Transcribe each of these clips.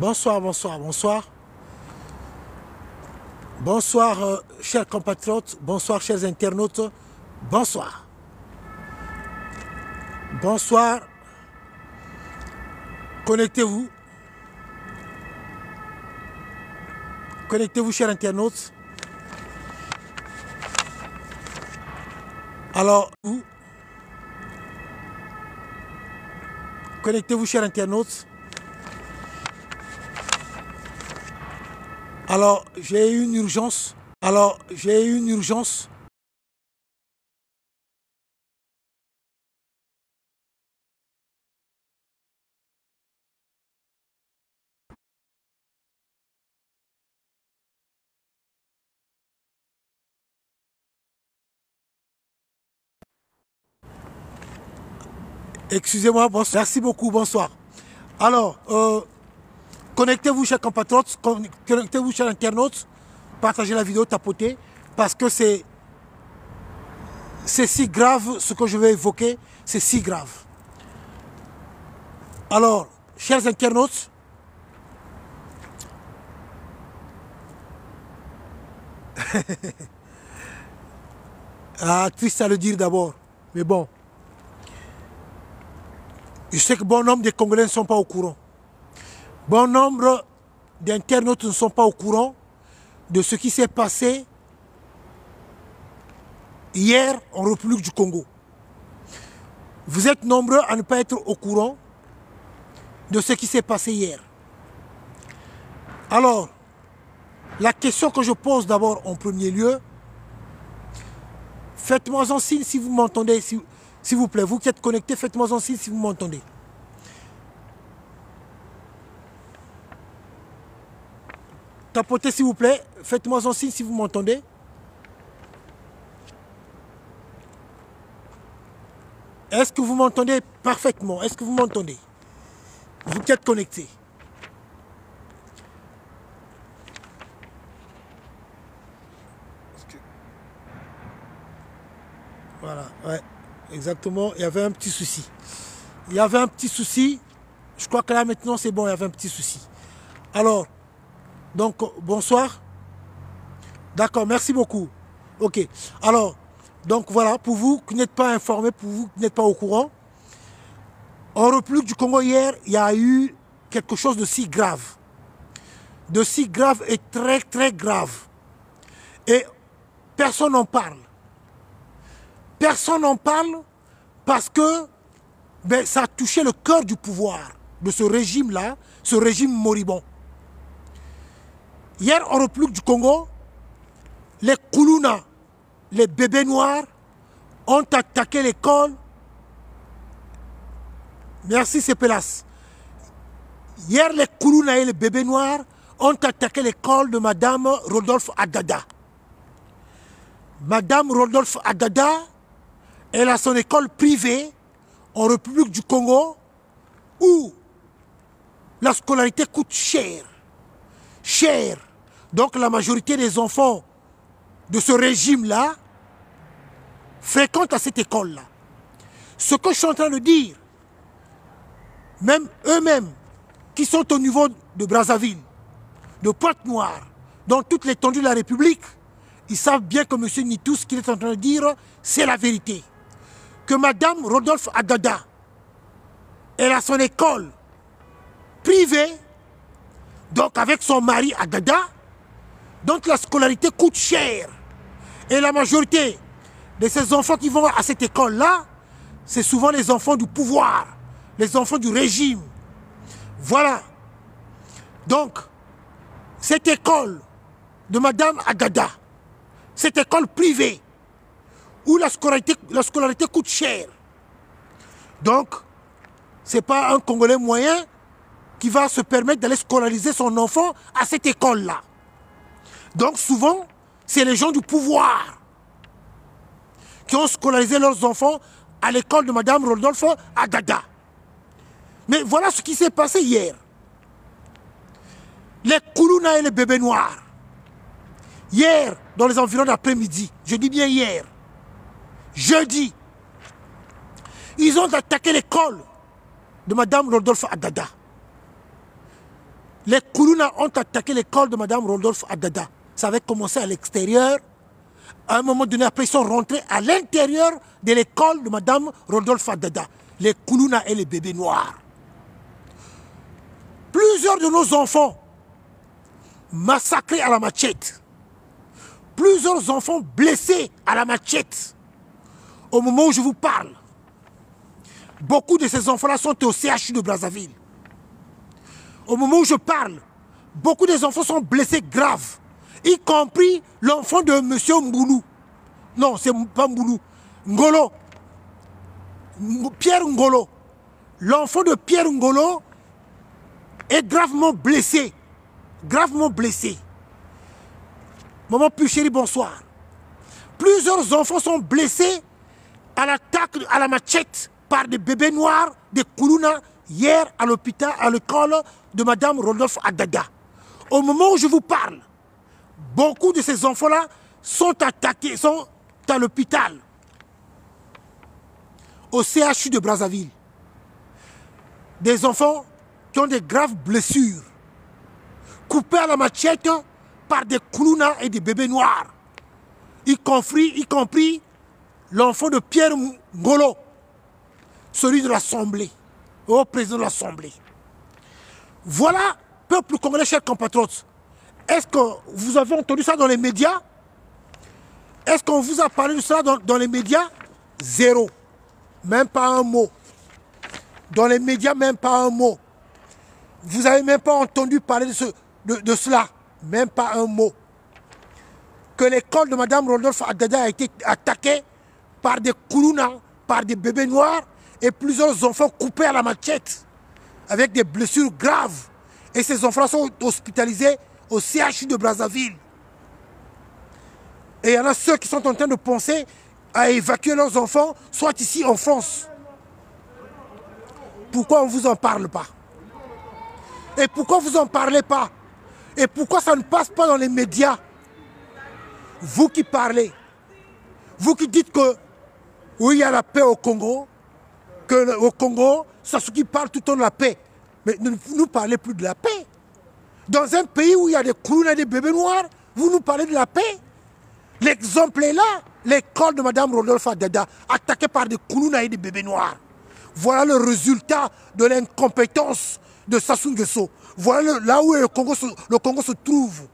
Bonsoir, bonsoir, bonsoir. Bonsoir, chers compatriotes. Bonsoir, chers internautes. Bonsoir. Bonsoir. Connectez-vous. Connectez-vous, chers internautes. Alors, vous. Connectez-vous, chers internautes. Alors, j'ai eu une urgence. Excusez-moi, bonsoir. Merci beaucoup, bonsoir. Alors, connectez-vous, chers compatriotes, connectez-vous, chers internautes, partagez la vidéo, tapotez, parce que c'est si grave, ce que je vais évoquer, c'est si grave. Alors, chers internautes, triste à le dire d'abord, mais bon, je sais que bon nombre de Congolais ne sont pas au courant. Bon nombre d'internautes ne sont pas au courant de ce qui s'est passé hier en République du Congo. Vous êtes nombreux à ne pas être au courant de ce qui s'est passé hier. Alors, la question que je pose d'abord en premier lieu, faites-moi un signe si vous m'entendez, s'il vous plaît. Vous qui êtes connectés, faites-moi un signe si vous m'entendez. Tapotez s'il vous plaît, faites-moi un signe si vous m'entendez. Est-ce que vous m'entendez parfaitement? Est-ce que vous m'entendez? Vous qui êtes connectés. Voilà, ouais, exactement, il y avait un petit souci. Il y avait un petit souci, je crois que là maintenant c'est bon, il y avait un petit souci. Alors, donc, bonsoir. D'accord, merci beaucoup. Ok, alors, donc voilà, pour vous qui n'êtes pas informés, pour vous qui n'êtes pas au courant, en République du Congo hier, il y a eu quelque chose de si grave. De si grave et très très grave. Et personne n'en parle. Personne n'en parle parce que ça a touché le cœur du pouvoir de ce régime-là, ce régime moribond. Hier, en République du Congo, les Koulouna, les bébés noirs, ont attaqué l'école. Merci, Sepelas. Hier, les Koulouna et les bébés noirs ont attaqué l'école de Madame Rodolphe Adada. Madame Rodolphe Adada, elle a son école privée en République du Congo où la scolarité coûte cher. Cher. Donc la majorité des enfants de ce régime-là fréquentent à cette école-là. Ce que je suis en train de dire, même eux-mêmes qui sont au niveau de Brazzaville, de Pointe-Noire, dans toute l'étendue de la République, ils savent bien que M. Nitou, ce qu'il est en train de dire, c'est la vérité. Que Mme Rodolphe Adada, elle a son école privée, donc avec son mari Adada, donc la scolarité coûte cher. Et la majorité de ces enfants qui vont à cette école-là, c'est souvent les enfants du pouvoir, les enfants du régime. Voilà. Donc, cette école de Mme Adada, cette école privée, où la scolarité coûte cher. Donc, ce n'est pas un Congolais moyen qui va se permettre d'aller scolariser son enfant à cette école-là. Donc, souvent, c'est les gens du pouvoir qui ont scolarisé leurs enfants à l'école de Mme Rodolphe Adada. Mais voilà ce qui s'est passé hier. Les Koulouna et les bébés noirs, hier, dans les environs d'après-midi, je dis bien hier, jeudi, ils ont attaqué l'école de Mme Rodolphe Adada. Les Koulouna ont attaqué l'école de Mme Rodolphe Adada. Ça avait commencé à l'extérieur. À un moment donné, après, ils sont rentrés à l'intérieur de l'école de Mme Rodolphe Adada. Les Koulouna et les bébés noirs. Plusieurs de nos enfants massacrés à la machette. Plusieurs enfants blessés à la machette. Au moment où je vous parle, beaucoup de ces enfants-là sont au CHU de Brazzaville. Au moment où je parle, beaucoup des enfants sont blessés graves, y compris l'enfant de M. Mboulou. Non, c'est pas Mboulou. Ngolo. Pierre Ngolo. L'enfant de Pierre Ngolo est gravement blessé. Gravement blessé. Maman Puchéri, bonsoir. Plusieurs enfants sont blessés à l'attaque à la machette par des bébés noirs, des Koulouna, hier à l'hôpital, à l'école de Mme Rodolphe Adada. Au moment où je vous parle, beaucoup de ces enfants-là sont attaqués, sont à l'hôpital, au CHU de Brazzaville. Des enfants qui ont des graves blessures, coupés à la machette par des Koulouna et des bébés noirs, y compris l'enfant de Pierre Ngolo, celui de l'Assemblée, au président de l'Assemblée. Voilà, peuple congolais, chers compatriotes. Est-ce que vous avez entendu ça dans les médias? Est-ce qu'on vous a parlé de ça dans les médias? Zéro. Même pas un mot. Dans les médias, même pas un mot. Vous n'avez même pas entendu parler de cela. Même pas un mot. Que l'école de Mme Rodolphe Adada a été attaquée par des Koulouna, par des bébés noirs et plusieurs enfants coupés à la machette avec des blessures graves. Et ces enfants sont hospitalisés au CHU de Brazzaville. Et il y en a ceux qui sont en train de penser à évacuer leurs enfants, soit ici en France. Pourquoi on ne vous en parle pas? Et pourquoi vous n'en parlez pas? Et pourquoi ça ne passe pas dans les médias? Vous qui parlez, vous qui dites que oui, il y a la paix au Congo, que au Congo, Sassouki parle tout le temps de la paix. Mais ne nous parlez plus de la paix. Dans un pays où il y a des Koulouna et des bébés noirs, vous nous parlez de la paix. L'exemple est là. L'école de Mme Rodolphe Adada, attaquée par des Koulouna et des bébés noirs. Voilà le résultat de l'incompétence de Sassou Nguesso. Voilà là où le Congo se trouve.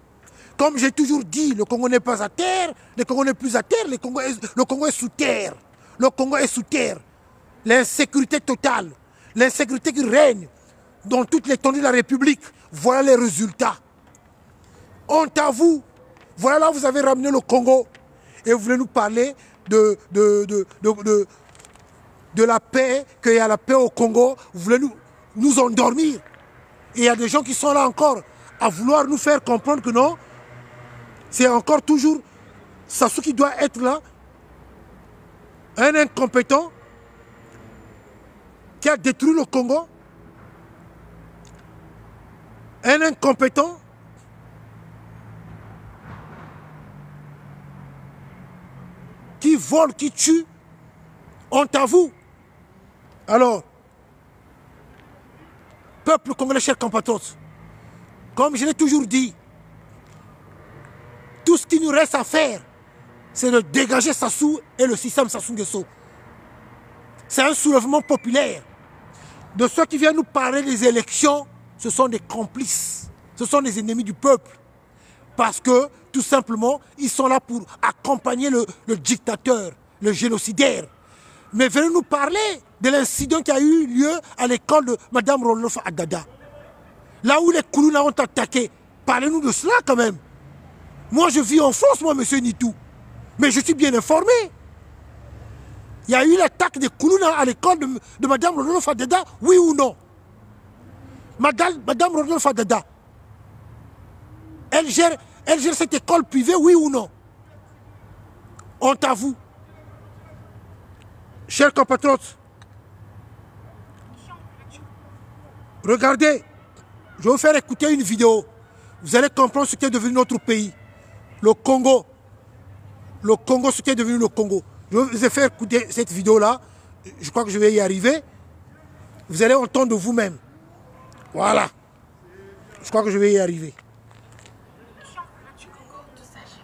Comme j'ai toujours dit, le Congo n'est pas à terre, le Congo n'est plus à terre, le Congo est sous terre. Le Congo est sous terre. L'insécurité totale, l'insécurité qui règne dans toute l'étendue de la République. Voilà les résultats. Honte à vous. Voilà là où vous avez ramené le Congo. Et vous voulez nous parler de la paix, qu'il y a la paix au Congo. Vous voulez nous endormir. Et il y a des gens qui sont là encore à vouloir nous faire comprendre que non, c'est encore toujours Sassou qui doit être là, un incompétent qui a détruit le Congo, un incompétent qui vole, qui tue. Honte à vous. Alors, peuple congolais, chers compatriotes, comme je l'ai toujours dit, tout ce qui nous reste à faire, c'est de dégager Sassou et le système Sassou Nguesso. C'est un soulèvement populaire. De ceux qui viennent nous parler des élections, ce sont des complices, ce sont des ennemis du peuple. Parce que, tout simplement, ils sont là pour accompagner le dictateur, le génocidaire. Mais venez nous parler de l'incident qui a eu lieu à l'école de Mme Rodolphe Adada. Là où les Koulouna ont attaqué. Parlez-nous de cela quand même. Moi, je vis en France, moi, monsieur Nitou. Mais je suis bien informé. Il y a eu l'attaque des Koulouna à l'école de Mme Rodolphe Adada, oui ou non? Mme Rodolphe Adada, elle gère cette école privée, oui ou non? Honte à vous. Chers compatriotes, regardez, je vais vous faire écouter une vidéo. Vous allez comprendre ce qui est devenu notre pays. Le Congo. Le Congo, ce qui est devenu le Congo. Je vais vous faire écouter cette vidéo-là. Je crois que je vais y arriver. Vous allez entendre de vous-même. Voilà. Je crois que je vais y arriver. Qui en plus du Congo de sagesse.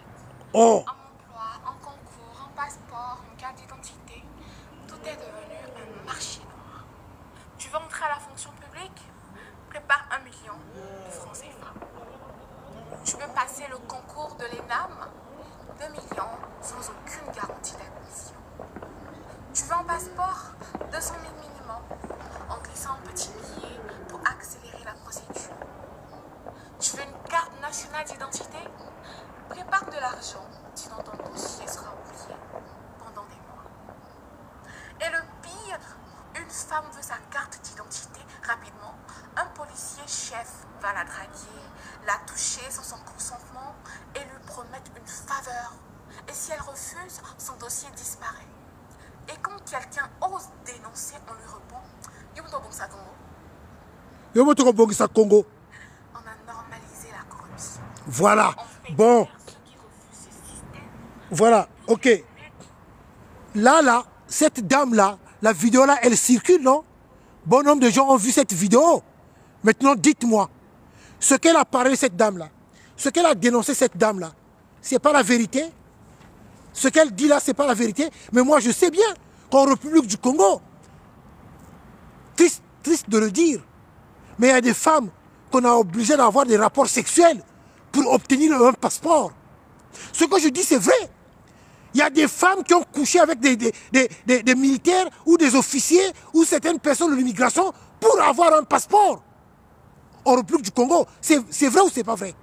Oh, Un emploi, un concours, un passeport, une carte d'identité. Tout est devenu un marché noir. Tu veux entrer à la fonction publique? Prépare 1 million de francs CFA. Tu veux passer le concours de l'ENAM? 2 millions sans aucune garantie d'admission. Tu veux un passeport? 200 000 minimum, en glissant un petit billet pour accélérer la procédure. Tu veux une carte nationale d'identité? Prépare de l'argent, sinon ton dossier sera oublié pendant des mois. Et le pire, une femme veut sa carte d'identité rapidement. Un policier chef va la draguer, la toucher sans son consentement et lui promettre une faveur. Et si elle refuse, son dossier disparaît. Et quand quelqu'un ose dénoncer, on lui répond Yomoto Bongsa Congo. Yomoto Bongsa Congo. On a normalisé la corruption. Voilà. Bon. Voilà. Ok. Là, cette dame-là, la vidéo-là, elle circule, non? Bon nombre de gens ont vu cette vidéo. Maintenant, dites-moi, ce qu'elle a parlé, cette dame-là, ce qu'elle a dénoncé, cette dame-là, c'est pas la vérité? Ce qu'elle dit là, c'est pas la vérité? Mais moi, je sais bien qu'en République du Congo, triste de le dire, mais il y a des femmes qu'on a obligées d'avoir des rapports sexuels pour obtenir un passeport. Ce que je dis, c'est vrai. Il y a des femmes qui ont couché avec des militaires ou des officiers ou certaines personnes de l'immigration pour avoir un passeport. En République du Congo, c'est vrai ou c'est pas vrai?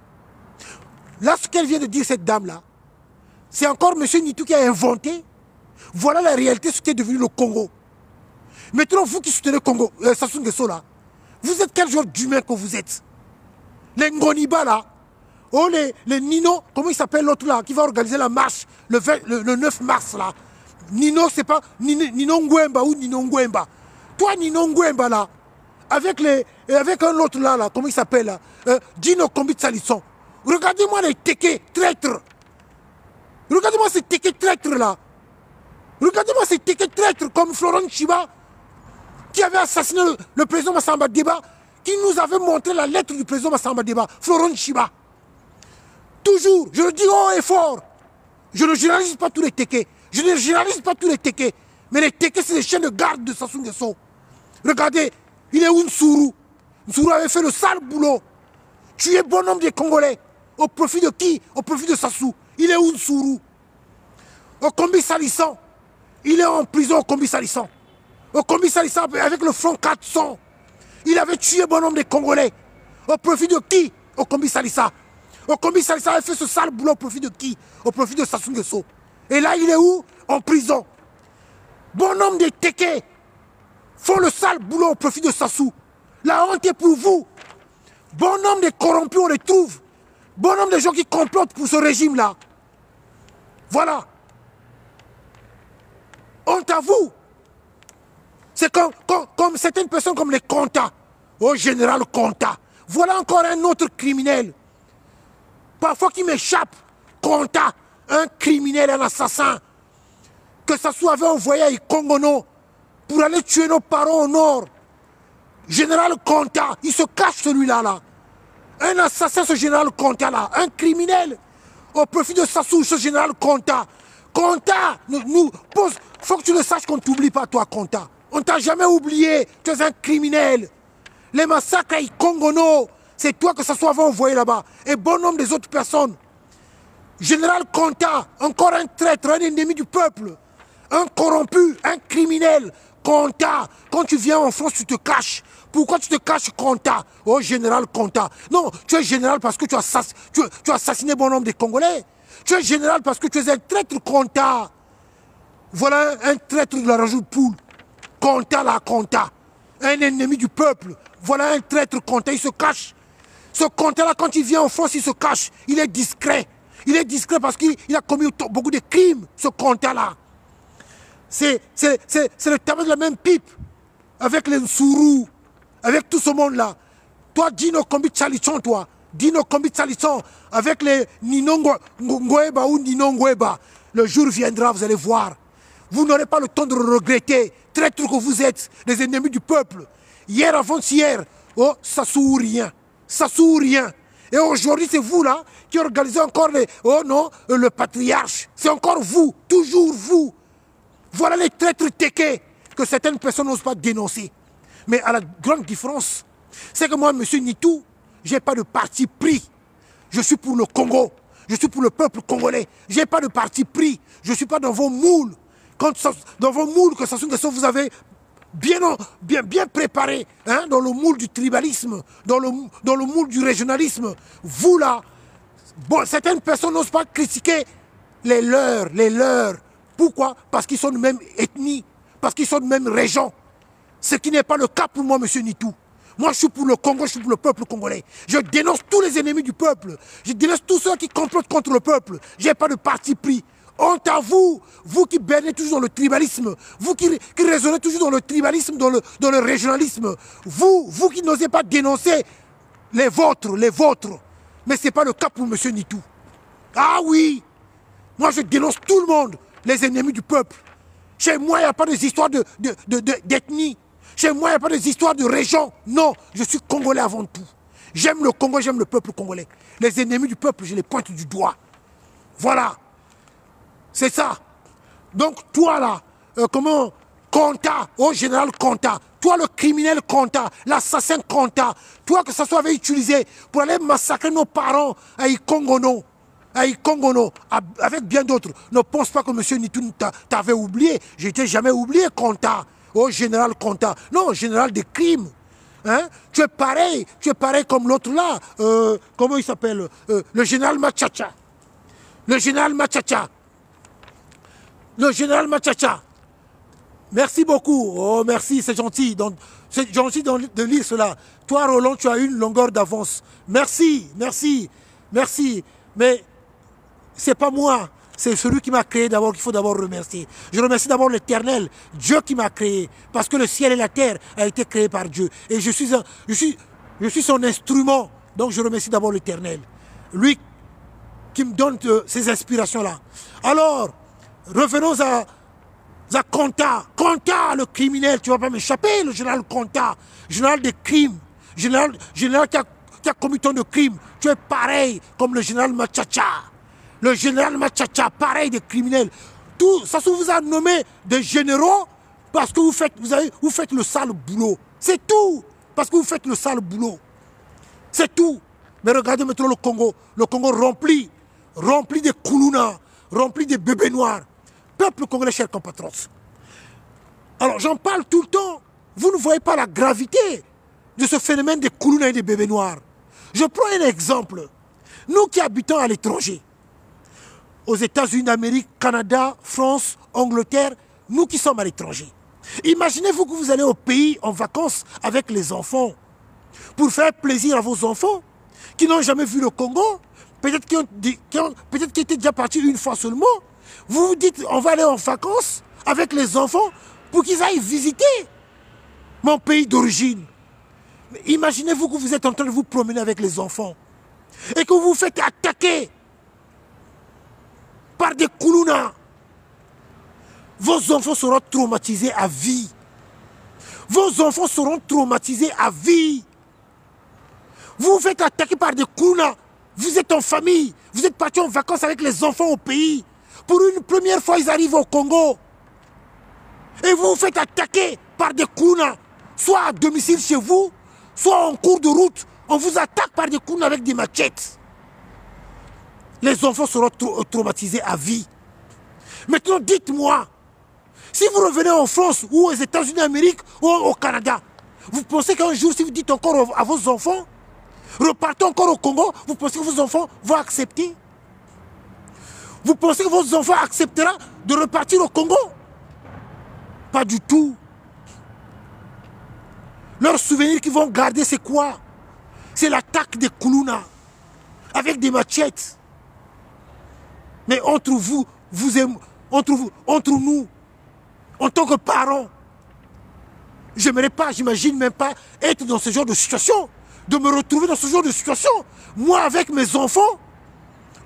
Là, ce qu'elle vient de dire, cette dame-là, c'est encore M. Nitou qui a inventé. Voilà la réalité, ce qui est devenu le Congo. Maintenant, vous qui soutenez le Congo, Sassou Nguesso là, vous êtes quel genre d'humain que vous êtes? Les Ngoniba là, oh les Nino, comment il s'appelle l'autre là, qui va organiser la marche le 9 mars là. Nino, c'est pas Nino Ngwemba ou Nino Ngwemba. Toi, Nino Ngwemba là, avec un autre là, comment il s'appelle là, Dino Combit Salisson. Regardez-moi les téqués traîtres. Regardez-moi ces téqués traîtres là. Regardez-moi ces téqués traîtres comme Florent Chiba, qui avait assassiné le président Massamba Deba, qui nous avait montré la lettre du président Massamba Deba, Florent Chiba. Toujours, je le dis haut et fort, je ne généralise pas tous les téqués. Je ne généralise pas tous les téqués. Mais les téqués, c'est les chiens de garde de Sassou Nguesso. Regardez, il est où Nsourou? Nsourou avait fait le sale boulot. Tuer bon nombre des Congolais. Au profit de qui? Au profit de Sassou. Il est où Nsourou? Au Kombi Salisson. Il est en prison au Kombi Salisson. Au Kombi Salisson avec le front 400. Il avait tué bon nombre des Congolais. Au profit de qui? Au Kombi Salissa. Au Kombi Salissa avait fait ce sale boulot au profit de qui? Au profit de Sassou Nguesso. Et là, il est où? En prison. Bon nombre des téqués font le sale boulot au profit de Sassou. La honte est pour vous. Bon nombre de corrompus, on les trouve. Bon nombre de gens qui complotent pour ce régime-là. Voilà. Honte à vous. C'est comme certaines personnes comme les Conta. Oh, général Conta. Voilà encore un autre criminel. Parfois qui m'échappe. Conta, un criminel, un assassin. Que Sassou avait envoyé à Ikongono pour aller tuer nos parents au nord. Général Conta, il se cache celui-là. Là. Un assassin, ce général Conta-là. Un criminel. Au profit de Sassou, ce général Conta. Conta, pose. Faut que tu le saches qu'on ne t'oublie pas, toi, Conta. On ne t'a jamais oublié. Tu es un criminel. Les massacres à Ikongono, c'est toi que Sassou avait envoyé là-bas. Et bon nombre des autres personnes. Général Conta, encore un traître, un ennemi du peuple. Un corrompu, un criminel. Conta, quand tu viens en France, tu te caches. Pourquoi tu te caches, Conta? Oh, général Conta. Non, tu es général parce que tu as assassiné bon nombre de Congolais. Tu es général parce que tu es un traître, Conta. Voilà un traître de la région de Poule. Conta, là, Conta. Un ennemi du peuple. Voilà un traître, Conta, il se cache. Ce Conta-là, quand il vient en France, il se cache. Il est discret. Il est discret parce qu'il a commis beaucoup de crimes, ce Conta-là. C'est le tabac de la même pipe. Avec les Nsourou, avec tout ce monde-là. Toi, Dino Kombi Chalichon, toi. Dino Kombi Chalichon, avec les Nino Ngweba ou Nino Ngweba. Le jour viendra, vous allez voir. Vous n'aurez pas le temps de le regretter. Traître que vous êtes, les ennemis du peuple. Hier, avant-hier, oh, Sassou ou rien. Sassou rien. Et aujourd'hui, c'est vous là qui organisez encore les... Oh non, le patriarche. C'est encore vous, toujours vous. Voilà les traîtres téqués que certaines personnes n'osent pas dénoncer. Mais à la grande différence, c'est que moi, M. Nitou, je n'ai pas de parti pris. Je suis pour le Congo. Je suis pour le peuple congolais. Je n'ai pas de parti pris. Je ne suis pas dans vos moules. Dans vos moules que Sassou Nguesso vous avez bien préparé, hein, dans le moule du tribalisme, dans le moule du régionalisme. Vous là, bon, certaines personnes n'osent pas critiquer les leurs. Pourquoi? Parce qu'ils sont de même ethnie, parce qu'ils sont de même région. Ce qui n'est pas le cas pour moi, M. Nitou. Moi, je suis pour le Congo, je suis pour le peuple congolais. Je dénonce tous les ennemis du peuple. Je dénonce tous ceux qui complotent contre le peuple. Je n'ai pas de parti pris. Honte à vous, vous qui baignez toujours dans le tribalisme, vous qui raisonnez toujours dans le tribalisme, dans le régionalisme, vous qui n'osez pas dénoncer les vôtres. Mais ce n'est pas le cas pour M. Nitou. Ah oui, moi je dénonce tout le monde, les ennemis du peuple. Chez moi, il n'y a pas d'histoire d'ethnie. Chez moi, il n'y a pas d'histoire de région. Non, je suis congolais avant tout. J'aime le Congo, j'aime le peuple congolais. Les ennemis du peuple, je les pointe du doigt. Voilà. C'est ça. Donc toi là, Konta, au général Konta, toi le criminel Konta, l'assassin Konta, toi que ça soit avait utilisé pour aller massacrer nos parents à Ikongono, avec bien d'autres. Ne pense pas que M. Nitou t'avait oublié. Je t'ai jamais oublié Konta, au général Konta. Non, général des crimes. Hein? Tu es pareil comme l'autre là, comment il s'appelle, le général Machacha. Le général Machacha. Merci beaucoup. Oh, merci, c'est gentil. C'est gentil de lire cela. Toi, Roland, tu as une longueur d'avance. Merci. Mais c'est pas moi. C'est celui qui m'a créé d'abord qu'il faut d'abord remercier. Je remercie d'abord l'Éternel, Dieu qui m'a créé. Parce que le ciel et la terre ont été créés par Dieu. Et je suis son instrument. Donc je remercie d'abord l'Éternel. Lui qui me donne ces inspirations-là. Alors, revenons à Konta. Konta, le criminel, tu ne vas pas m'échapper, le général Konta, général des crimes, général qui a commis tant de crimes. Tu es pareil comme le général Machacha. Le général Machacha, pareil des criminels. Tout ça vous a nommé des généraux parce que vous faites le sale boulot. C'est tout. Parce que vous faites le sale boulot. C'est tout. Mais regardez maintenant le Congo. Le Congo rempli de koulouna, rempli de bébés noirs. Peuple congolais, chers compatriotes. Alors j'en parle tout le temps. Vous ne voyez pas la gravité de ce phénomène des koulouna et des bébés noirs. Je prends un exemple. Nous qui habitons à l'étranger, aux États-Unis d'Amérique, Canada, France, Angleterre, nous qui sommes à l'étranger. Imaginez-vous que vous allez au pays en vacances avec les enfants pour faire plaisir à vos enfants qui n'ont jamais vu le Congo, peut-être qui étaient déjà partis une fois seulement. Vous vous dites, on va aller en vacances avec les enfants pour qu'ils aillent visiter mon pays d'origine. Imaginez-vous que vous êtes en train de vous promener avec les enfants et que vous vous faites attaquer par des koulouna. Vos enfants seront traumatisés à vie. Vos enfants seront traumatisés à vie. Vous vous faites attaquer par des koulouna. Vous êtes en famille. Vous êtes partis en vacances avec les enfants au pays. Pour une première fois, ils arrivent au Congo. Et vous vous faites attaquer par des koulouna. Soit à domicile chez vous, soit en cours de route. On vous attaque par des koulouna avec des machettes. Les enfants seront traumatisés à vie. Maintenant, dites-moi, si vous revenez en France ou aux États-Unis d'Amérique ou au Canada, vous pensez qu'un jour, si vous dites encore à vos enfants, repartez encore au Congo, vous pensez que vos enfants vont accepter? Vous pensez que vos enfants accepteront de repartir au Congo? Pas du tout. Leurs souvenirs qu'ils vont garder, c'est quoi? C'est l'attaque des koulouna avec des machettes. Mais entre vous, entre nous, en tant que parents, j'aimerais pas, j'imagine même pas être dans ce genre de situation, de me retrouver dans ce genre de situation. Moi, avec mes enfants,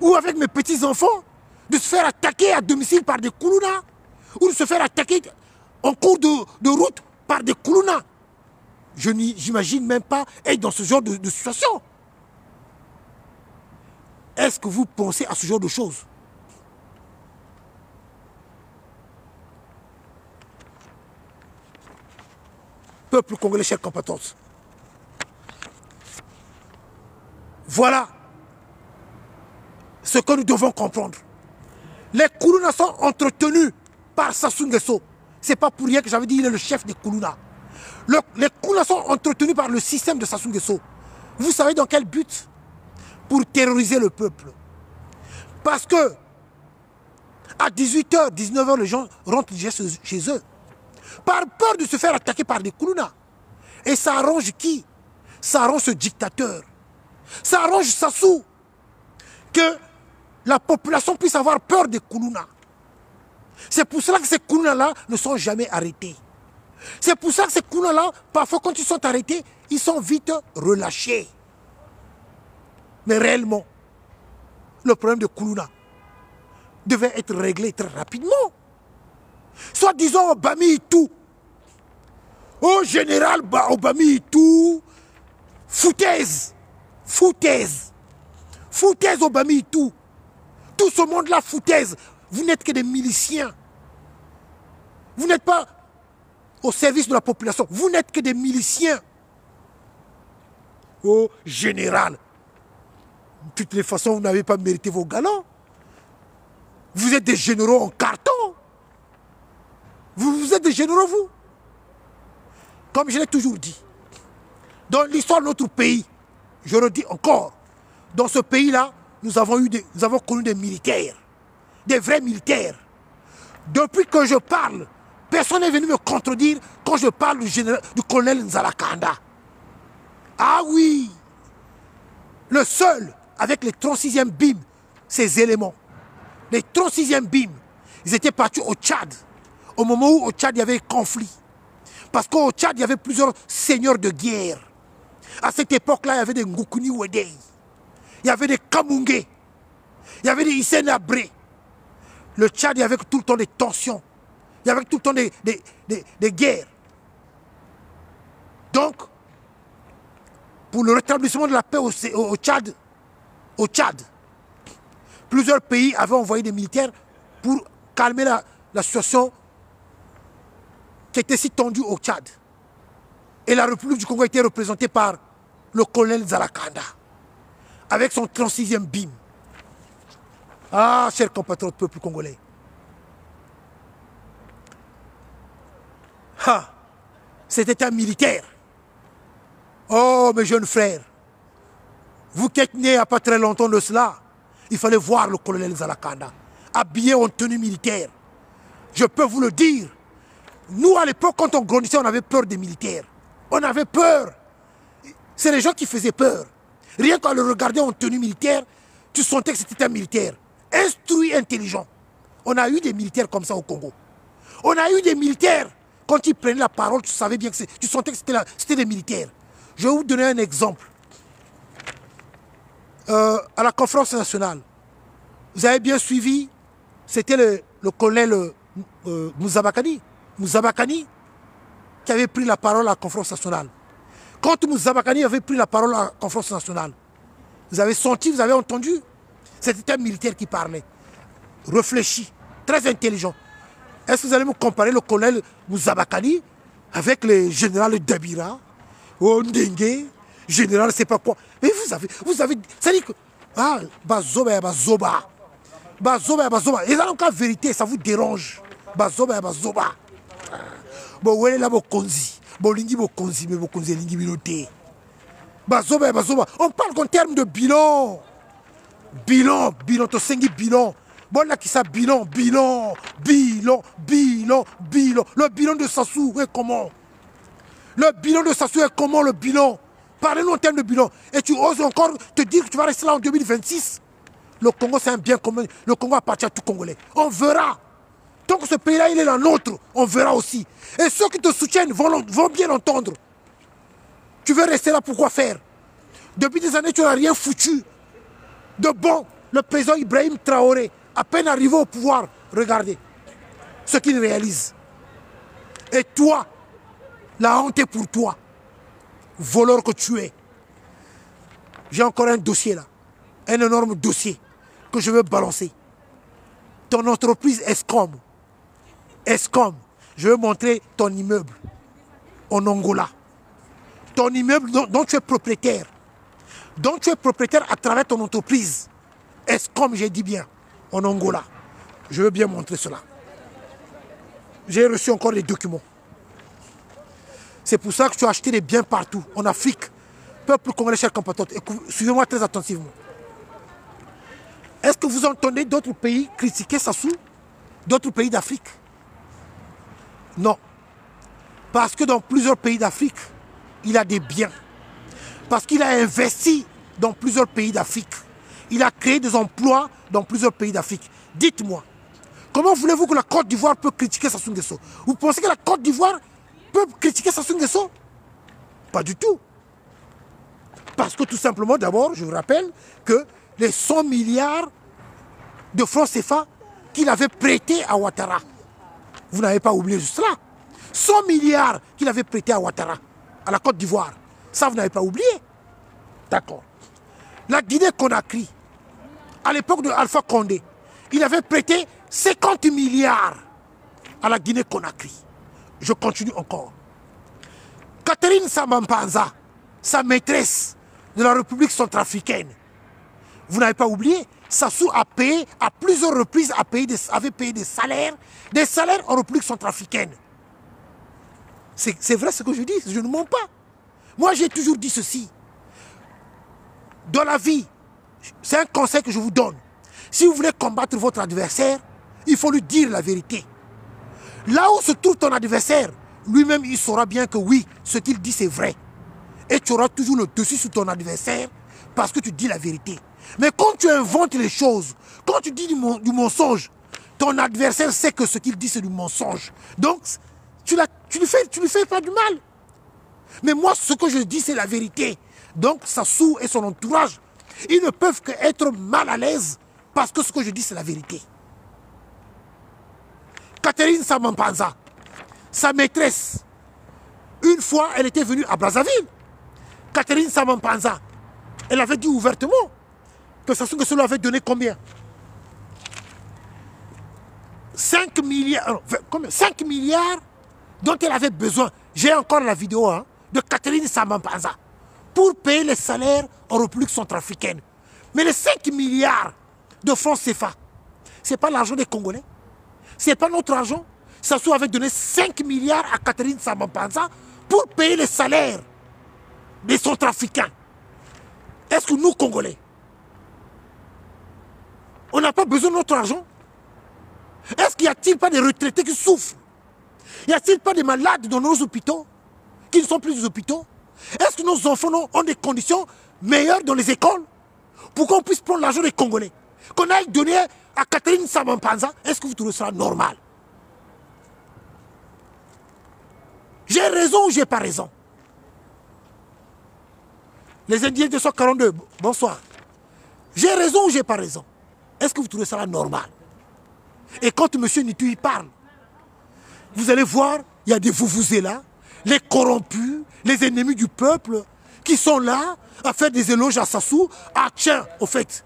ou avec mes petits-enfants, de se faire attaquer à domicile par des koulouna, ou de se faire attaquer en cours de route par des koulouna. Je n'imagine même pas être dans ce genre de situation. Est-ce que vous pensez à ce genre de choses? Peuple congolais, chers compatriotes. Voilà ce que nous devons comprendre. Les Koulouna sont entretenus par Sassou Nguesso. Ce n'est pas pour rien que j'avais dit qu'il est le chef des Koulouna. Les Koulouna sont entretenus par le système de Sassou Nguesso. Vous savez dans quel but? Pour terroriser le peuple. Parce que à 18h, 19h, les gens rentrent chez eux. Par peur de se faire attaquer par des Koulouna. Et ça arrange qui? Ça arrange ce dictateur. Ça arrange Sassou. Que la population puisse avoir peur des Koulouna. C'est pour cela que ces Koulouna-là ne sont jamais arrêtés. C'est pour ça que ces Koulouna-là, parfois quand ils sont arrêtés, ils sont vite relâchés. Mais réellement, le problème de Koulouna devait être réglé très rapidement. Soit disons Obami Itou, au général Obami Itou, foutaise, foutaise, foutaise Obami Itou. Tout ce monde-là, foutaise. Vous n'êtes que des miliciens. Vous n'êtes pas au service de la population. Vous n'êtes que des miliciens. Oh, général. De toutes les façons, vous n'avez pas mérité vos galons. Vous êtes des généraux en carton. Vous êtes des généraux, vous. Comme je l'ai toujours dit, dans l'histoire de notre pays, je le dis encore, dans ce pays-là, nous avons connu des militaires, des vrais militaires. Depuis que je parle, personne n'est venu me contredire quand je parle du colonel Nzalakanda. Ah oui, le seul avec les 36e BIM, ces éléments, les 36e BIM, ils étaient partis au Tchad, au moment où au Tchad il y avait conflit. Parce qu'au Tchad il y avait plusieurs seigneurs de guerre. À cette époque-là, il y avait des Ngoukouni Wedei, il y avait des Kamungé, il y avait des Hissène Abré. Le Tchad, il y avait tout le temps des tensions, il y avait tout le temps des guerres. Donc, pour le rétablissement de la paix au Tchad, plusieurs pays avaient envoyé des militaires pour calmer la situation qui était si tendue au Tchad. Et la République du Congo était représentée par le colonel Nzalakanda, avec son 36e BIM. Ah, chers compatriotes, peuple congolais. Ah, c'était un militaire. Oh, mes jeunes frères, vous qui êtes nés il n'y a pas très longtemps de cela, il fallait voir le colonel Nzalakanda, habillé en tenue militaire. Je peux vous le dire, nous à l'époque, quand on grandissait, on avait peur des militaires. On avait peur. C'est les gens qui faisaient peur. Rien qu'à le regarder en tenue militaire, tu sentais que c'était un militaire. Instruit, intelligent. On a eu des militaires comme ça au Congo. On a eu des militaires, quand ils prenaient la parole, tu savais bien que tu sentais que c'était des militaires. Je vais vous donner un exemple. À la conférence nationale, vous avez bien suivi, c'était le colonel Mouzabakani. Mouzabakani qui avait pris la parole à la conférence nationale. Quand Mouzabakani avait pris la parole à la conférence nationale, vous avez senti, vous avez entendu, c'était un militaire qui parlait. Réfléchi, très intelligent. Est-ce que vous allez me comparer le colonel Mouzabakani avec le général Dabira, Ndengue, général, c'est pas quoi. Mais vous avez, ça dit que, ah, Bazoba et Bazoba. Bazoba et Bazoba. Et là, en cas vérité, ça vous dérange. Bazoba et Bazoba. Bon, où est là, mon konzi? Bon, lingi, mon konzi, mais mon konzi, lingi, minoté. Bazoba et Bazoba. On parle en termes de bilan. Bilan, to sengi bilan. Bon, là, qui ça, bilan. Le bilan de Sassou, est comment? Le bilan de Sassou est comment, le bilan? Parlez-nous en termes de bilan. Et tu oses encore te dire que tu vas rester là en 2026? Le Congo, c'est un bien commun. Le Congo appartient à tout Congolais. On verra. Tant que ce pays-là, il est la nôtre, on verra aussi. Et ceux qui te soutiennent vont bien entendre. Tu veux rester là, pourquoi faire? Depuis des années, tu n'as rien foutu de bon. Le président Ibrahim Traoré, à peine arrivé au pouvoir, regardez ce qu'il réalise. Et toi, la honte est pour toi. Voleur que tu es. J'ai encore un dossier là. un énorme dossier que je veux balancer. Ton entreprise Escom, je veux montrer ton immeuble en Angola. Ton immeuble dont tu es propriétaire. Dont tu es propriétaire à travers ton entreprise. Escom, j'ai dit bien, en Angola. Je veux bien montrer cela. J'ai reçu encore les documents. C'est pour ça que tu as acheté des biens partout, en Afrique. Peuple congolais, chers compatriotes, suivez-moi très attentivement. Est-ce que vous entendez d'autres pays critiquer Sassou? D'autres pays d'Afrique? Non. Parce que dans plusieurs pays d'Afrique, il a des biens. Parce qu'il a investi dans plusieurs pays d'Afrique. Il a créé des emplois dans plusieurs pays d'Afrique. Dites-moi, comment voulez-vous que la Côte d'Ivoire peut critiquer Sassou Nguesso? Vous pensez que la Côte d'Ivoire peut critiquer Sassou Nguesso? Pas du tout. Parce que tout simplement, d'abord, je vous rappelle que les 100 milliards de francs CFA qu'il avait prêtés à Ouattara, vous n'avez pas oublié cela. 100 milliards qu'il avait prêtés à Ouattara, à la Côte d'Ivoire. Ça, vous n'avez pas oublié. D'accord. La Guinée-Conakry, à l'époque de Alpha Condé, il avait prêté 50 milliards à la Guinée-Conakry. Je continue encore. Catherine Samba-Panza, sa maîtresse de la République centrafricaine, vous n'avez pas oublié, Sassou a payé, à plusieurs reprises, avait payé des salaires en République centrafricaine. C'est vrai ce que je dis, je ne mens pas. Moi, j'ai toujours dit ceci. Dans la vie, c'est un conseil que je vous donne. Si vous voulez combattre votre adversaire, il faut lui dire la vérité. Là où se trouve ton adversaire, lui-même, il saura bien que oui, ce qu'il dit, c'est vrai. Et tu auras toujours le dessus sur ton adversaire parce que tu dis la vérité. Mais quand tu inventes les choses, quand tu dis du mensonge, ton adversaire sait que ce qu'il dit, c'est du mensonge. Donc, tu lui fais pas du mal. Mais moi, ce que je dis, c'est la vérité. Donc, Sassou et son entourage, ils ne peuvent qu'être mal à l'aise parce que ce que je dis, c'est la vérité. Catherine Samba-Panza, sa maîtresse, une fois, elle était venue à Brazzaville. Catherine Samba-Panza, elle avait dit ouvertement que Sassou Nguesso lui avait donné combien? 5 milliards, 5 milliards dont elle avait besoin. J'ai encore la vidéo de Catherine Samba-Panza pour payer les salaires en République centrafricaine. Mais les 5 milliards de francs CFA, ce n'est pas l'argent des Congolais. Ce n'est pas notre argent. Sassou avait donné 5 milliards à Catherine Samba-Panza pour payer les salaires des centrafricains. Est-ce que nous, Congolais, on n'a pas besoin de notre argent? Est-ce qu'il n'y a-t-il pas des retraités qui souffrent? Y a-t-il pas des malades dans nos hôpitaux qui ne sont plus des hôpitaux? Est-ce que nos enfants ont des conditions meilleures dans les écoles pour qu'on puisse prendre l'argent des Congolais? Qu'on aille donner à Catherine Samba-Panza, est-ce que vous trouvez ça normal? J'ai raison ou j'ai pas raison? Les Indiens 242, bonsoir. J'ai raison ou j'ai pas raison? Est-ce que vous trouvez ça normal? Et quand M. Nitou y parle, vous allez voir, il y a des là, les corrompus, les ennemis du peuple, qui sont là à faire des éloges à Sassou. Ah tiens, au fait,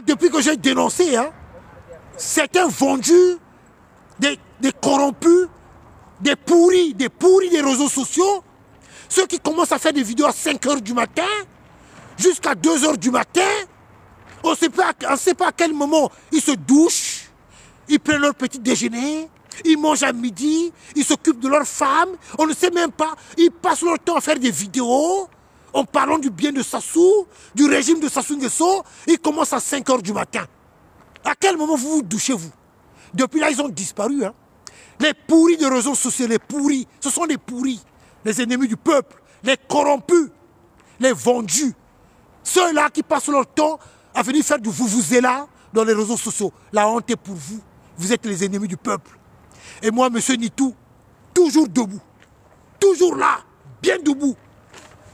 depuis que j'ai dénoncé, certains vendus, des corrompus, des pourris des réseaux sociaux, ceux qui commencent à faire des vidéos à 5 h du matin, jusqu'à 2 h du matin, on ne sait pas à quel moment ils se douchent, ils prennent leur petit déjeuner, ils mangent à midi, ils s'occupent de leurs femmes, on ne sait même pas, ils passent leur temps à faire des vidéos, en parlant du bien de Sassou, du régime de Sassou Nguesso, ils commencent à 5 h du matin. À quel moment vous vous douchez, vous? Depuis là, ils ont disparu. Les pourris des réseaux sociaux, les pourris, ce sont les pourris, les ennemis du peuple, les corrompus, les vendus. Ceux-là qui passent leur temps à venir faire du vuvuzela dans les réseaux sociaux. La honte est pour vous. Vous êtes les ennemis du peuple. Et moi, M. Nitou, toujours debout. Toujours là, bien debout.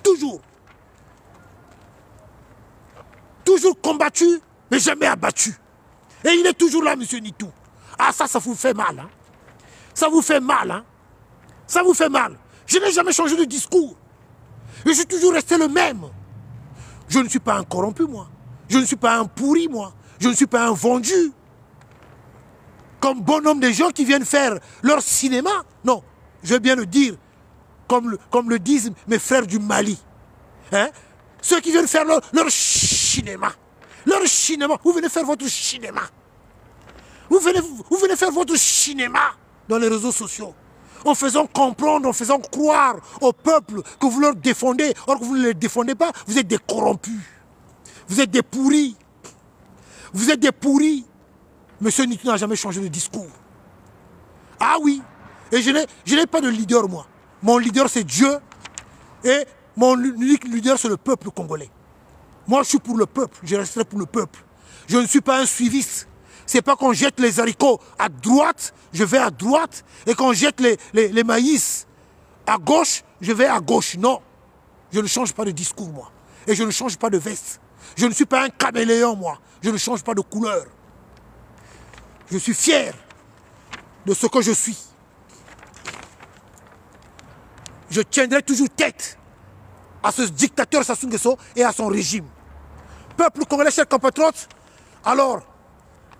Toujours. Toujours combattu, mais jamais abattu. Et il est toujours là, M. Nitou. Ah, ça vous fait mal. Ça vous fait mal. Ça vous fait mal. Je n'ai jamais changé de discours. Je suis toujours resté le même. Je ne suis pas un corrompu, moi. Je ne suis pas un pourri, moi. Je ne suis pas un vendu. Comme bon nombre de gens qui viennent faire leur cinéma. Non, je vais bien le dire, comme le disent mes frères du Mali. Hein? Ceux qui viennent faire leur cinéma. Leur cinéma. Vous venez faire votre cinéma. Vous venez faire votre cinéma dans les réseaux sociaux. En faisant comprendre, en faisant croire au peuple que vous leur défendez. Or que vous ne les défendez pas, vous êtes des corrompus. Vous êtes des pourris. Vous êtes des pourris. Monsieur Nitu n'a jamais changé de discours. Ah oui. Et je n'ai pas de leader, moi. Mon leader, c'est Dieu. Et mon unique leader, c'est le peuple congolais. Moi, je suis pour le peuple. Je resterai pour le peuple. Je ne suis pas un suiviste. C'est pas qu'on jette les haricots à droite, je vais à droite. Et qu'on jette les maïs à gauche, je vais à gauche. Non. Je ne change pas de discours, moi. Et je ne change pas de veste. Je ne suis pas un caméléon, moi. Je ne change pas de couleur. Je suis fier de ce que je suis. Je tiendrai toujours tête à ce dictateur Sassou Nguesso et à son régime. Peuple congolais, chers compatriotes, alors,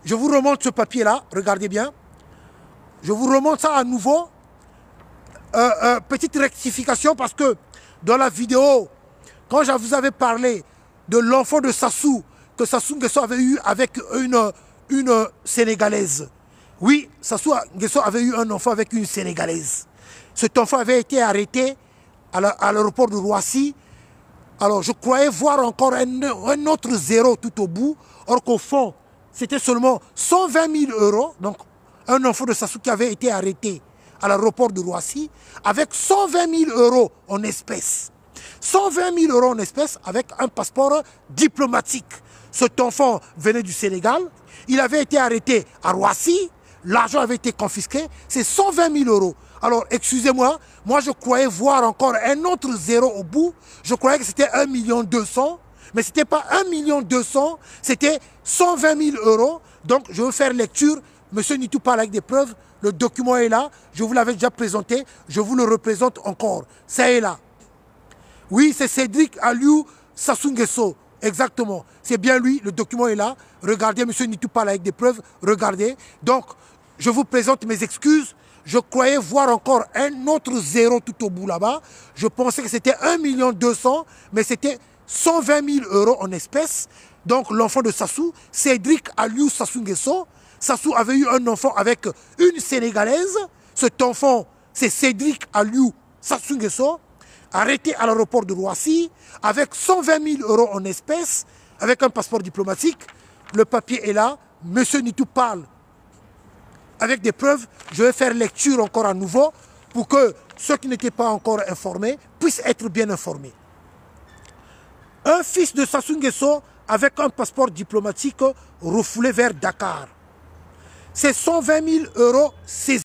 je vous remonte ce papier-là, regardez bien. Je vous remonte ça à nouveau. Petite rectification parce que dans la vidéo, quand je vous avais parlé de l'enfant de Sassou, que Sassou Nguesso avait eu avec une Sénégalaise. Oui, Sassou Nguesso avait eu un enfant avec une Sénégalaise. Cet enfant avait été arrêté à l'aéroport de Roissy. Alors, je croyais voir encore un autre zéro tout au bout. Or qu'au fond, c'était seulement 120 000 €. Donc, un enfant de Sassou qui avait été arrêté à l'aéroport de Roissy avec 120 000 € en espèces. 120 000 € en espèces avec un passeport diplomatique. Cet enfant venait du Sénégal. Il avait été arrêté à Roissy. L'argent avait été confisqué. C'est 120 000 €. Alors, excusez-moi, moi je croyais voir encore un autre zéro au bout. Je croyais que c'était 1 200 000 €. Mais ce n'était pas 1 200 000, c'était 120 000 €. Donc, je veux faire lecture. Monsieur Nitu parle avec des preuves. Le document est là. Je vous l'avais déjà présenté. Je vous le représente encore. Ça est là. Oui, c'est Cédric Aliou Sassou Nguesso. Exactement. C'est bien lui. Le document est là. Regardez, monsieur Nitu parle avec des preuves. Regardez. Donc, je vous présente mes excuses. Je croyais voir encore un autre zéro tout au bout là-bas. Je pensais que c'était 1 200 000, mais c'était 120 000 € en espèces. Donc l'enfant de Sassou, Cédric Aliou Sassou Nguesso. Sassou avait eu un enfant avec une Sénégalaise. Cet enfant, c'est Cédric Aliou Sassou Nguesso, arrêté à l'aéroport de Roissy, avec 120 000 € en espèces, avec un passeport diplomatique. Le papier est là. Monsieur Nitu parle avec des preuves. Je vais faire lecture encore à nouveau pour que ceux qui n'étaient pas encore informés puissent être bien informés. Un fils de Sassou Nguesso avec un passeport diplomatique refoulé vers Dakar. C'est 120 000 € saisis.